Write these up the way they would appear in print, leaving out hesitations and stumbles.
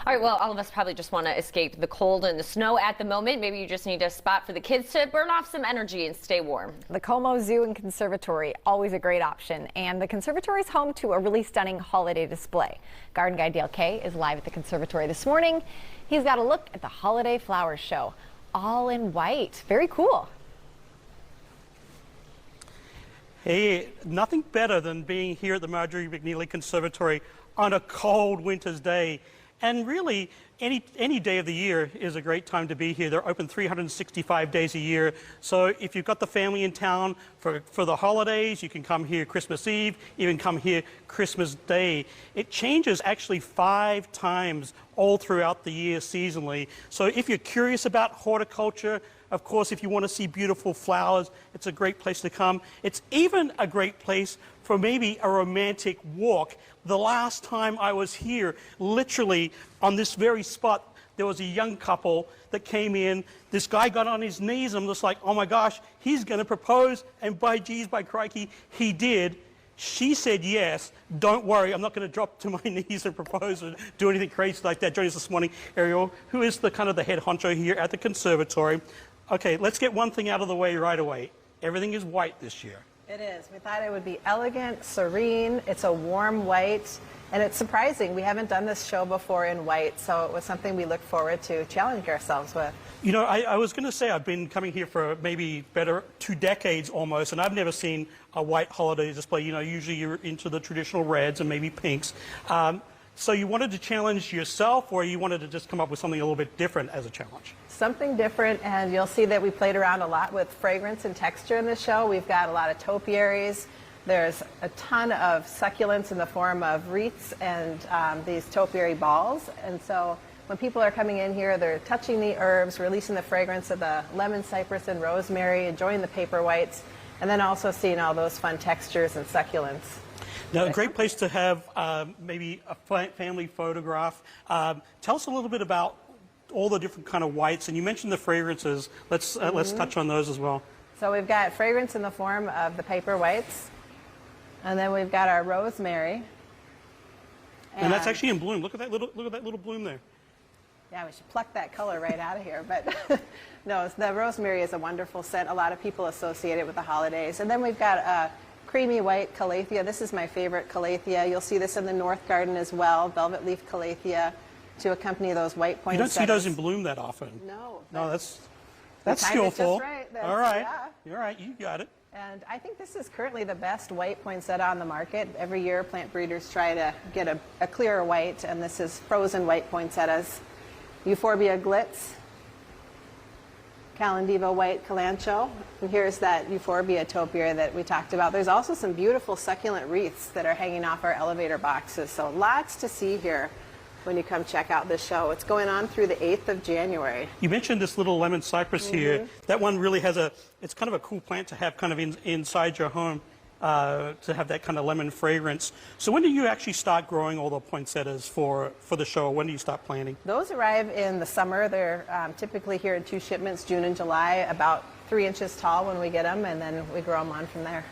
All right, well, all of us probably just want to escape the cold and the snow at the moment. Maybe you just need a spot for the kids to burn off some energy and stay warm. The Como Zoo and Conservatory, always a great option. And the conservatory is home to a really stunning holiday display. Garden Guy Dale Kay is live at the conservatory this morning. He's got a look at the holiday flower show, all in white. Very cool. Hey, nothing better than being here at the Marjorie McNeely Conservatory on a cold winter's day. And really, any day of the year is a great time to be here. They're open 365 days a year. So if you've got the family in town for the holidays, you can come here Christmas Eve, even come here Christmas Day. It changes actually 5 times all throughout the year seasonally. So if you're curious about horticulture, of course, if you want to see beautiful flowers, it's a great place to come. It's even a great place for maybe a romantic walk. The last time I was here, literally on this very spot, there was a young couple that came in. This guy got on his knees. I'm just like, oh my gosh, he's going to propose. And by geez, by crikey, he did. She said yes. Don't worry, I'm not going to drop to my knees and propose or do anything crazy like that. Joining us this morning, Ariel, who is the head honcho here at the conservatory. Okay, let's get one thing out of the way right away. Everything is white this year. It is. We thought it would be elegant, serene. It's a warm white, and it's surprising. We haven't done this show before in white, so it was something we look forward to challenging ourselves with. You know, I was going to say I've been coming here for maybe 2 decades almost, and I've never seen a white holiday display. You know, usually you're into the traditional reds and maybe pinks. So you wanted to challenge yourself, or you wanted to just come up with something a little bit different as a challenge? Something different, and you'll see that we played around a lot with fragrance and texture in the show. We've got a lot of topiaries. There's a ton of succulents in the form of wreaths and these topiary balls. And so when people are coming in here, they're touching the herbs, releasing the fragrance of the lemon, cypress, and rosemary, enjoying the paper whites, and then also seeing all those fun textures and succulents. Now, a great place to have maybe a family photograph. Tell us a little bit about all the different kind of whites, and you mentioned the fragrances. Let's touch on those as well. So we've got fragrance in the form of the paper whites, and then we've got our rosemary. And that's actually in bloom. Look at that little bloom there. Yeah, we should pluck that color right out of here. But no, the rosemary is a wonderful scent. A lot of people associate it with the holidays. And then we've got a creamy white calathea. This is my favorite calathea. You'll see this in the North Garden as well, velvet leaf calathea, to accompany those white poinsettias. You don't see those in bloom that often. No. No, that's skillful. Just right. All right. Yeah. You're right. You got it. And I think this is currently the best white poinsettia on the market. Every year, plant breeders try to get a clearer white, and this is frozen white poinsettias. Euphorbia glitz, Calendiva white calancho, and here's that Euphorbia topiary that we talked about. There's also some beautiful succulent wreaths that are hanging off our elevator boxes, so lots to see here when you come check out this show. It's going on through the 8th of January. You mentioned this little lemon cypress here. That one really has it's kind of a cool plant to have kind of inside your home, to have that kind of lemon fragrance. So when do you actually start growing all the poinsettias for the show? When do you start planting? Those arrive in the summer. They're typically here in 2 shipments, June and July, about 3 inches tall when we get them, and then we grow them on from there.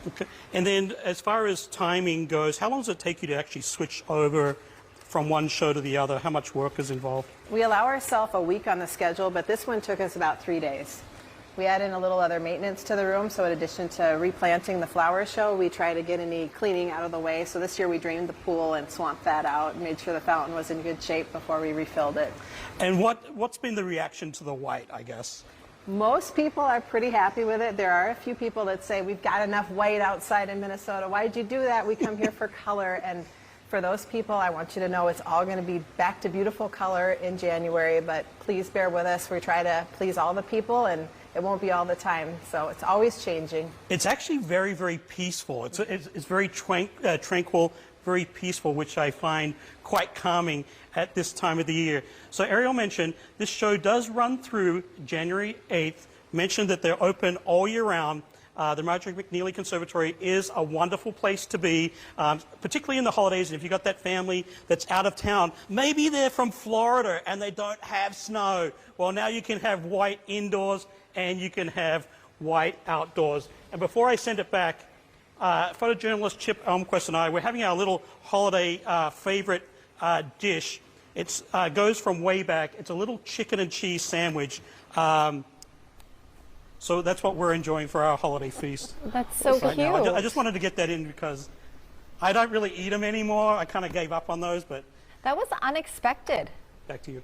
Okay. And then as far as timing goes, how long does it take you to actually switch over from one show to the other? How much work is involved? We allow ourselves a week on the schedule, but this one took us about 3 days. We add in a little other maintenance to the room, so in addition to replanting the flower show, we try to get any cleaning out of the way. So this year we drained the pool and swamped that out and made sure the fountain was in good shape before we refilled it. And what's been the reaction to the white, I guess? Most people are pretty happy with it. There are a few people that say, we've got enough white outside in Minnesota. Why'd you do that? We come here for color. And for those people, I want you to know it's all going to be back to beautiful color in January, but please bear with us. We try to please all the people, and it won't be all the time, so it's always changing. It's actually very, very peaceful. It's very tranquil, very peaceful, which I find quite calming at this time of the year. So Ariel mentioned this show does run through January 8th, mentioned that they're open all year round. The Marjorie McNeely Conservatory is a wonderful place to be, particularly in the holidays. And if you've got that family that's out of town, maybe they're from Florida and they don't have snow. Well, now you can have white indoors and you can have white outdoors. And before I send it back, photojournalist Chip Elmquist and I, we're having our little holiday favorite dish. It goes from way back. It's a little chicken and cheese sandwich. So that's what we're enjoying for our holiday feast. That's so right cute. now. I just wanted to get that in because I don't really eat them anymore. I kind of gave up on those, but That was unexpected. back to you.